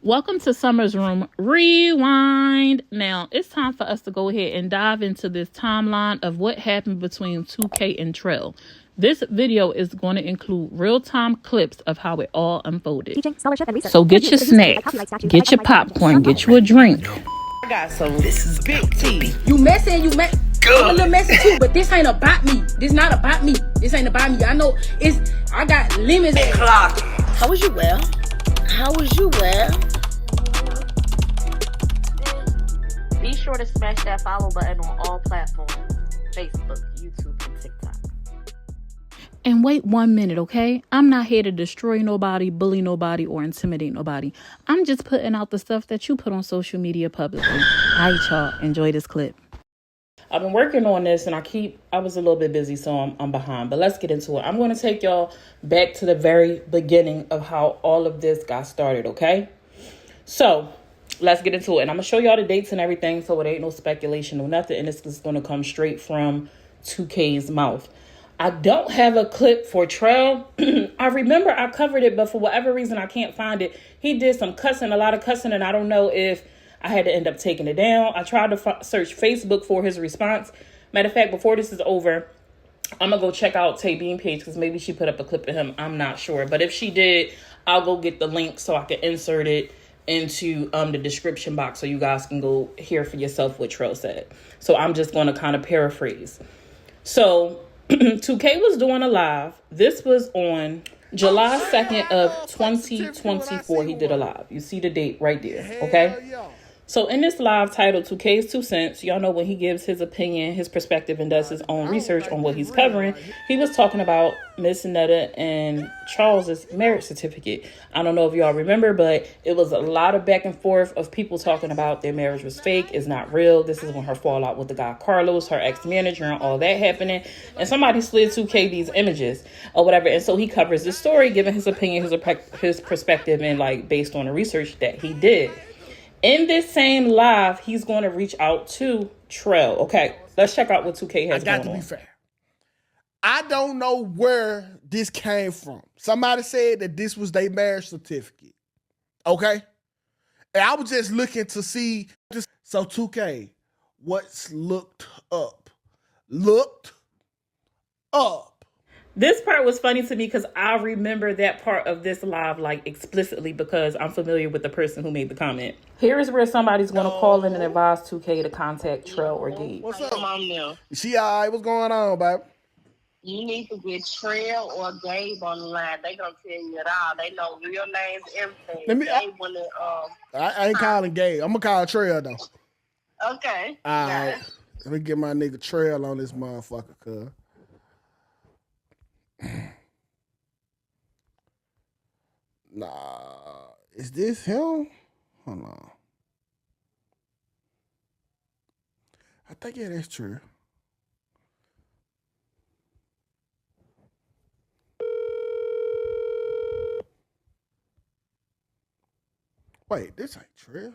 Welcome to Summer's Room Rewind. Now, it's time for us to go ahead and dive into this timeline of what happened between Tukay and Trell. This video is going to include real-time clips of how it all unfolded. So get your snacks, get your popcorn, get you a drink. I got some. This is big tea. You messy and you mess. I'm a little messy too, but this ain't about me. This not about me. This ain't about me. I know I got limits. Clock. How was you well? How was you well? Be sure to smash that follow button on all platforms: Facebook, YouTube, and TikTok. And wait 1 minute, okay? I'm not here to destroy nobody, bully nobody, or intimidate nobody. I'm just putting out the stuff that you put on social media publicly. All right, y'all. Enjoy this clip. I've been working on this, and I was a little bit busy, so I'm behind. But let's get into it. I'm going to take y'all back to the very beginning of how all of this got started, okay? So let's get into it. And I'm going to show y'all the dates and everything, so it ain't no speculation or nothing. And it's just going to come straight from 2K's mouth. I don't have a clip for Trell. I remember I covered it, but for whatever reason, I can't find it. He did some cussing, a lot of cussing, and I don't know if I had to end up taking it down. I tried to search Facebook for his response. Matter of fact, before this is over, I'm going to go check out Tay Bean page because maybe she put up a clip of him. I'm not sure. But if she did, I'll go get the link so I can insert it into the description box so you guys can go hear for yourself what Trell said. So I'm just going to kind of paraphrase. So 2K was doing a live. This was on July 2nd of 2024. He did a live. You see the date right there, okay? So in this live titled 2K's 2 cents, y'all know when he gives his opinion, his perspective, and does his own research on what he's covering, he was talking about Miss Netta and Charles's marriage certificate. I don't know if y'all remember, but it was a lot of back and forth of people talking about their marriage was fake, it's not real. This is when her fallout with the guy Carlos, her ex-manager, and all that happening. And somebody slid 2K these images or whatever. And so he covers this story, giving his opinion, his perspective, and like based on the research that he did. In this same live, he's going to reach out to Trell. Okay, let's check out what 2K has going on. I got to be fair. I don't know where this came from. Somebody said that this was their marriage certificate. Okay? And I was just looking to see. So 2K, what's looked up? Looked up. This part was funny to me because I remember that part of this live like explicitly because I'm familiar with the person who made the comment. Here is where somebody's going to call in and advise 2K to contact Trell or Gabe. What's up? Mom, now. She all right? What's going on, babe? You need to get Trell or Gabe on the line. They gonna tell you it all. They know real names, everything. I ain't calling Gabe. I'm gonna call Trell though. Okay. All right. Let me get my nigga Trell on this motherfucker, cuz. Nah, is this him? Hold on. I think yeah, that's true. Wait, this ain't true.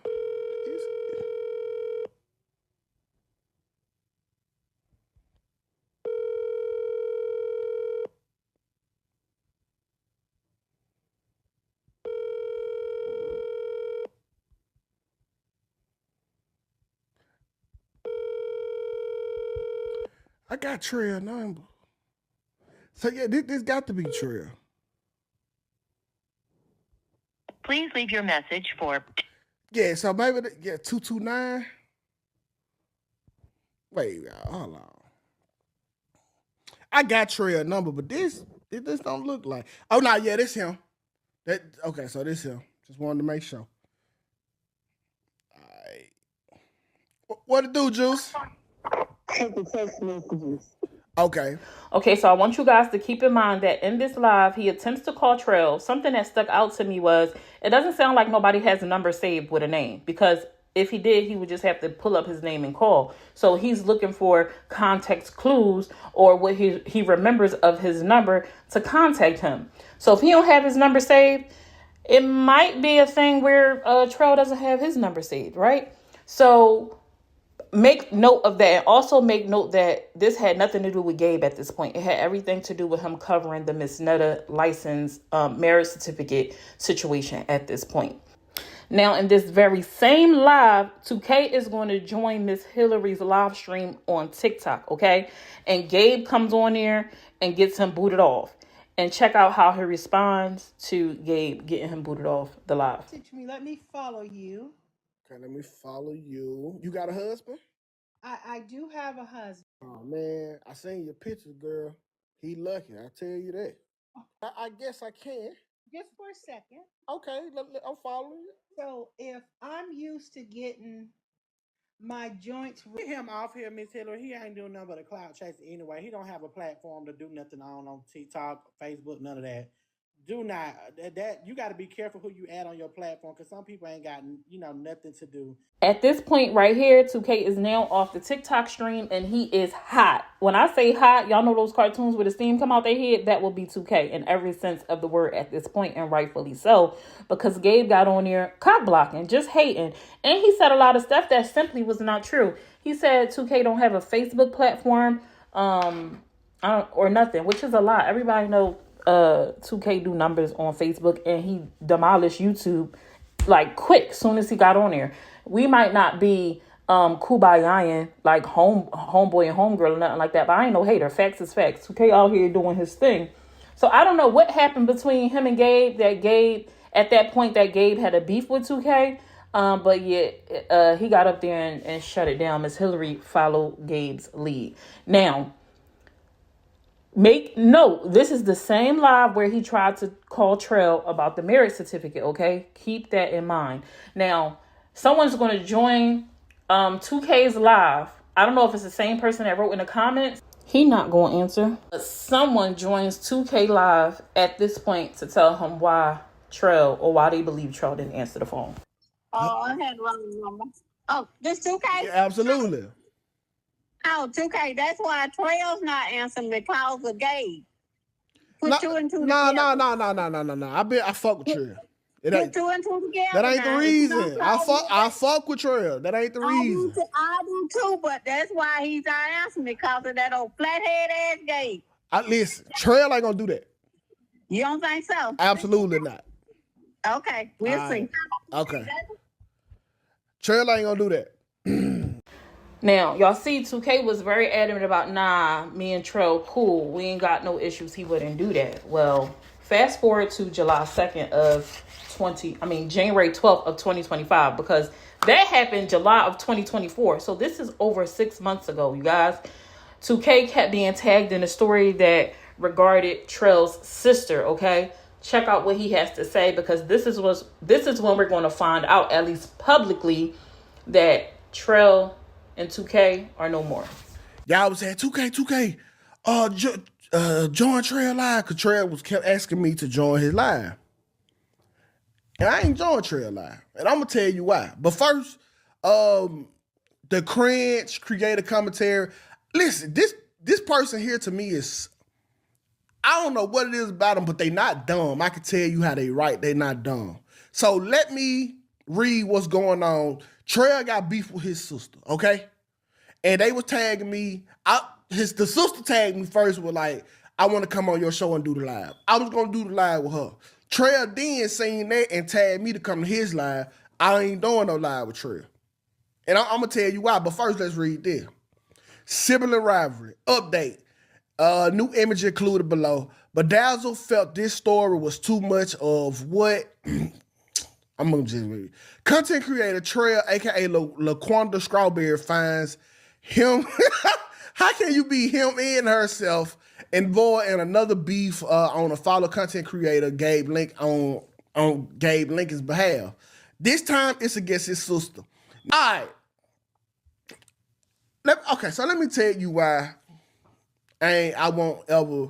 I got Trell number. So yeah, this got to be Trell. Please leave your message for... Yeah, so maybe, 229. Wait, hold on. I got Trell number, but this don't look like... Oh, no, yeah, this him. Okay, so this him. Just wanted to make sure. All right. What it do, Juice? Check the text messages. Okay. Okay, so I want you guys to keep in mind that in this live, he attempts to call Trell. Something that stuck out to me was, it doesn't sound like nobody has a number saved with a name. Because if he did, he would just have to pull up his name and call. So he's looking for context clues or what he remembers of his number to contact him. So if he don't have his number saved, it might be a thing where Trell doesn't have his number saved, right? So make note of that. And also make note that this had nothing to do with Gabe at this point. It had everything to do with him covering the Miss Netta license marriage certificate situation at this point. Now, in this very same live, Tukay is going to join Miss Hillary's live stream on TikTok, okay? And Gabe comes on there and gets him booted off. And check out how he responds to Gabe getting him booted off the live. Teach me, let me follow you. Okay, let me follow you. You got a husband? I do have a husband. Oh, man, I seen your pictures, girl. He lucky, I tell you that. I guess I can. Just for a second. Okay, I'm following you. So if I'm used to getting my joints, get him off here, Miss Hillary. He ain't doing nothing but a cloud chaser anyway. He don't have a platform to do nothing on TikTok, Facebook, none of that. Do not that you got to be careful who you add on your platform, because some people ain't got nothing to do. At this point right here, Tukay is now off the TikTok stream and he is hot. When I say hot, y'all know those cartoons where the steam come out their head? That will be Tukay in every sense of the word at this point, and rightfully so, because Gabe got on there cock blocking, just hating. And he said a lot of stuff that simply was not true. He said Tukay don't have a Facebook platform or nothing, which is a lie. Everybody know 2K do numbers on Facebook, and he demolished YouTube like quick soon as he got on there. We might not be kubayaing like homeboy and homegirl or nothing like that, but I ain't no hater. Facts is facts. 2K out here doing his thing. So I don't know what happened between him and Gabe, at that point Gabe had a beef with 2K. But yeah, he got up there and shut it down. Miss Hillary followed Gabe's lead. Now, make note, this is the same live where he tried to call Trell about the marriage certificate, okay? Keep that in mind. Now, someone's going to join 2K's live. I don't know if it's the same person that wrote in the comments. He not going to answer. But someone joins 2K live at this point to tell him why they believe Trell didn't answer the phone. Oh, I had wrong number. Oh, this 2K? Yeah, absolutely. Oh, 2K. That's why Trell's not answering, because of Gabe. Put two and two together. No. I fuck with Trell. Put two and two together. That ain't the reason. I fuck with Trell. That ain't the reason. I do too, but that's why he's not answering, because of that old flathead ass Gabe. Listen, Trell ain't gonna do that. You don't think so? Absolutely not. Okay, we'll see. Okay. Trell ain't gonna do that. Now, y'all see 2K was very adamant about, me and Trell cool. We ain't got no issues. He wouldn't do that. Well, fast forward to January 12th of 2025, because that happened July of 2024. So this is over 6 months ago, you guys. 2K kept being tagged in a story that regarded Trell's sister, okay? Check out what he has to say, because this is when we're going to find out, at least publicly, that Trell and 2K are no more. Y'all was saying 2K, join Trell live, because Trell kept asking me to join his live. And I ain't joined Trell live. And I'm gonna tell you why. But first, the cringe creator commentary. Listen, this person here to me is, I don't know what it is about them, but they not dumb. I can tell you how they write. They not dumb. So let me read what's going on. Trell got beef with his sister, okay? And they was tagging me. The sister tagged me first with like, I want to come on your show and do the live. I was going to do the live with her. Trell then seen that and tagged me to come to his live. I ain't doing no live with Trell. And I'm going to tell you why, but first let's read this. Sibling rivalry. Update. New image included below. Bedazzle felt this story was too much of what... I'm going to just read. Content creator Trell, a.k.a. LaQuanda Strawberry, finds him... How can you be him and herself involved in another beef on a fellow content creator, Gabe Link, on Gabe Lincoln's behalf? This time, it's against his sister. All right. Okay, so let me tell you why I won't ever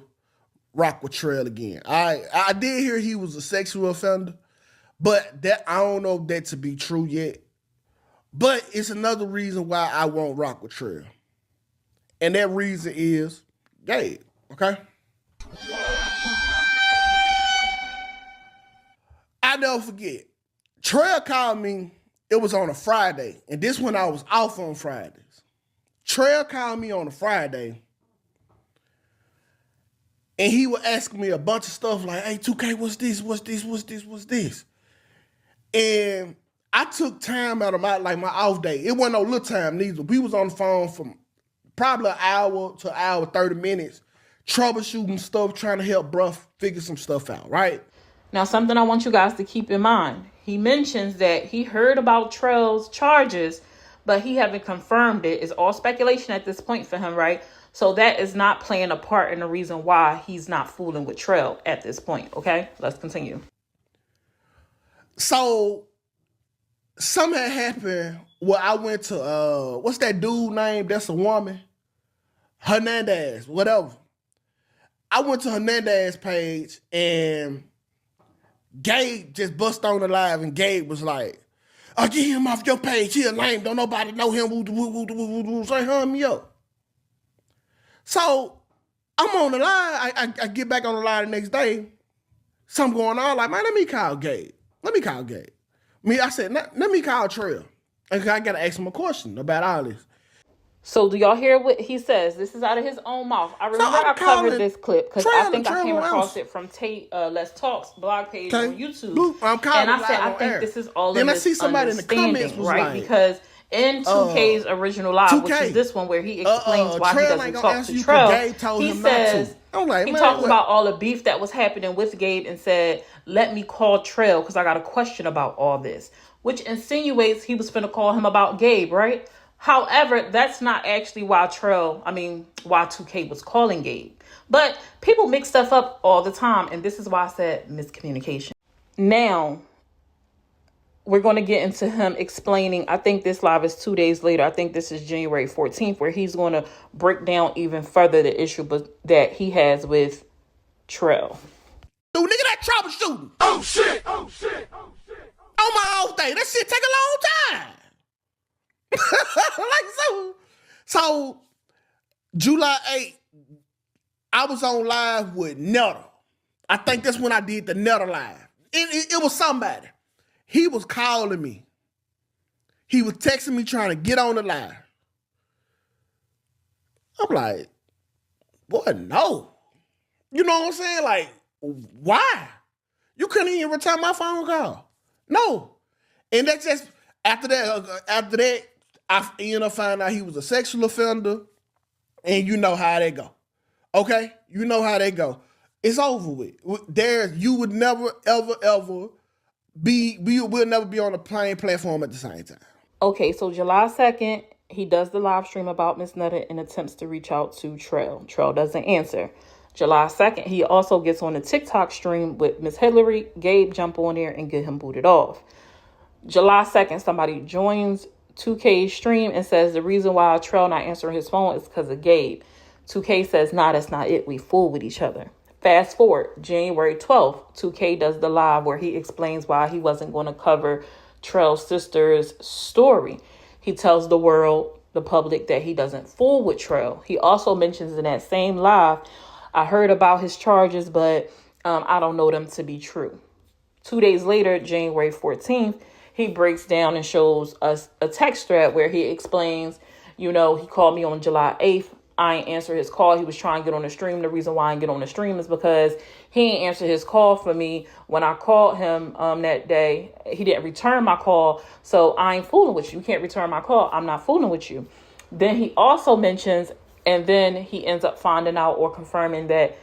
rock with Trell again. I did hear he was a sexual offender, but that I don't know that to be true yet. But it's another reason why I won't rock with Trell. And that reason is Gabe, okay? I never forget. Trell called me, it was on a Friday, and this when I was off on Fridays. Trell called me on a Friday, and he would ask me a bunch of stuff like, hey, 2K, what's this? And I took time out of my off day. It wasn't no little time neither. We was on the phone from probably an hour to an hour, 30 minutes, troubleshooting stuff, trying to help bruh figure some stuff out, right? Now, something I want you guys to keep in mind. He mentions that he heard about Trell's charges, but he haven't confirmed it. It's all speculation at this point for him, right? So that is not playing a part in the reason why he's not fooling with Trell at this point, okay? Let's continue. So, something had happened where I went to, what's that dude name that's a woman? Hernandez, whatever. I went to Hernandez's page and Gabe just bust on the live and Gabe was like, "I'll get him off your page. He a lame. Don't nobody know him. Say, hum me up." So I'm on the line. I get back on the line the next day. Something going on. Like, man, let me call Gabe. I said, let me call Trell. And I got to ask him a question about all this. So do y'all hear what he says? This is out of his own mouth. I remember I covered this clip because I think I came across it from Tate Let's Talk's blog page on YouTube. And I said, I think this is all in this understanding, right? Like, because in 2K's original live, 2K, which is this one where he explains why he doesn't talk to Trell, he says, he talks about all the beef that was happening with Gabe and said, let me call Trell because I got a question about all this, which insinuates he was finna call him about Gabe, right? However, that's not actually why 2K was calling Gabe. But people mix stuff up all the time, and this is why I said miscommunication. Now, we're going to get into him explaining. I think this live is 2 days later. I think this is January 14th, where he's going to break down even further the issue that he has with Trell. Dude, nigga, that troubleshooting. Oh, shit. On my off day. That shit take a long time. So July 8th, I was on live with Nutter. I think that's when I did the Nutter live. It was somebody. He was calling me. He was texting me trying to get on the live. I'm like, boy, no. You know what I'm saying? Like, why? You couldn't even return my phone call. No. And that's just, after that, I ended up finding out he was a sexual offender. And you know how that go. Okay? You know how that go. It's over with. You would never, ever we'll never be on the playing platform at the same time. Okay, so July 2nd, he does the live stream about Miss Nutter and attempts to reach out to Trell. Trell doesn't answer. July 2nd, he also gets on a TikTok stream with Miss Hillary. Gabe jump on there and get him booted off. July 2nd, somebody joins 2K's stream and says the reason why Trell not answering his phone is because of Gabe. 2K says, nah, that's not it. We fool with each other. Fast forward, January 12th, 2K does the live where he explains why he wasn't going to cover Trell's sister's story. He tells the world, the public, that he doesn't fool with Trell. He also mentions in that same live, I heard about his charges, but I don't know them to be true. 2 days later, January 14th, he breaks down and shows us a text thread where he explains, he called me on July 8th. I ain't answer his call. He was trying to get on the stream. The reason why I didn't get on the stream is because he ain't answer his call for me. When I called him that day, he didn't return my call. So I ain't fooling with you. You can't return my call. I'm not fooling with you. Then he also mentions, and then he ends up finding out or confirming that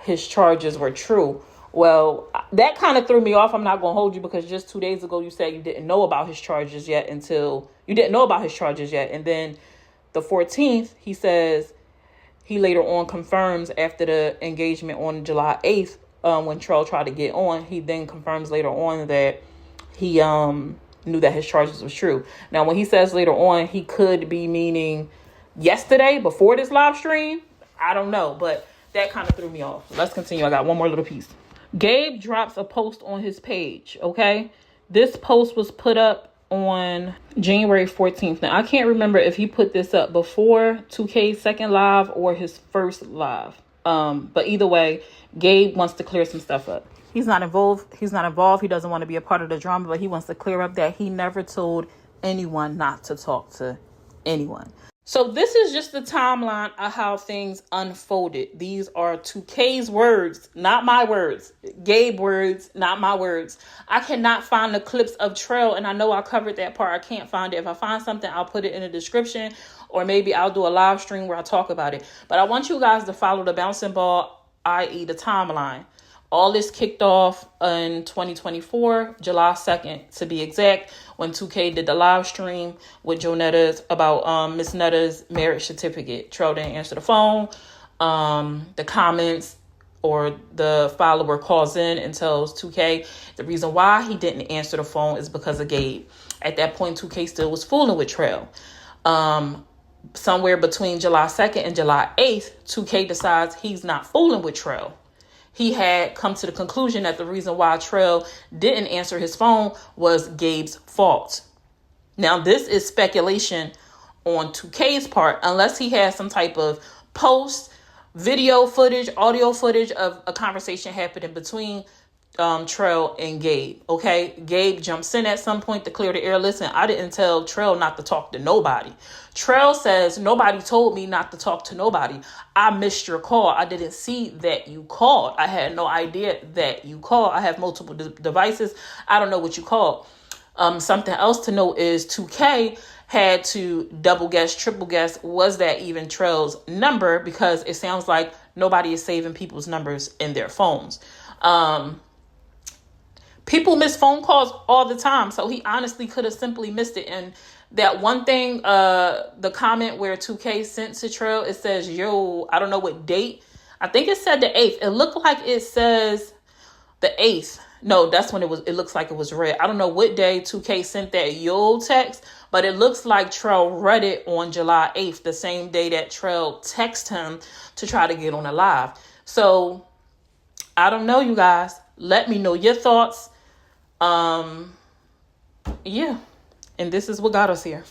his charges were true. Well, that kind of threw me off. I'm not going to hold you because just 2 days ago, you said you didn't know about his charges yet And then the 14th, he says, he later on confirms after the engagement on July 8th, when Trell tried to get on, he then confirms later on that he knew that his charges was true. Now, when he says later on, he could be meaning yesterday before this live stream. I don't know, but that kind of threw me off. Let's continue. I got one more little piece. Gabe drops a post on his page, okay? This post was put up on January 14th. Now, I can't remember if he put this up before 2K's second live or his first live. But either way, Gabe wants to clear some stuff up. He's not involved. He doesn't want to be a part of the drama, but he wants to clear up that he never told anyone not to talk to anyone. So this is just the timeline of how things unfolded. These are Tukay's words, not my words. Gabe words, not my words. I cannot find the clips of Trell, and I know I covered that part. I can't find it. If I find something, I'll put it in the description, or maybe I'll do a live stream where I talk about it. But I want you guys to follow the bouncing ball, i.e. the timeline. All this kicked off in 2024, July 2nd, to be exact, when 2K did the live stream with Joe Netta's about Miss Netta's marriage certificate. Trell didn't answer the phone. The comments or the follower calls in and tells 2K the reason why he didn't answer the phone is because of Gabe. At that point, 2K still was fooling with Trell. Somewhere between July 2nd and July 8th, 2K decides he's not fooling with Trell. He had come to the conclusion that the reason why Trell didn't answer his phone was Gabe's fault. Now, this is speculation on 2K's part, unless he has some type of post, video footage, audio footage of a conversation happening between Trell and Gabe. Okay, Gabe jumps in at some point to clear the air. Listen, I didn't tell Trell not to talk to nobody. Trell says, nobody told me not to talk to nobody. I missed your call. I didn't see that you called. I had no idea that you called. I have multiple devices. I don't know what you called. Something else to note is 2K had to double guess, triple guess, was that even Trell's number? Because it sounds like nobody is saving people's numbers in their phones. People miss phone calls all the time, so he honestly could have simply missed it. And that one thing, the comment where 2K sent to Trell, it says, yo, I don't know what date. I think it said the 8th. It looked like it says the 8th. No, that's when it looks like it was read. I don't know what day 2K sent that yo text, but it looks like Trell read it on July 8th, the same day that Trell texted him to try to get on a live. So I don't know, you guys. Let me know your thoughts. Yeah. And this is what got us here.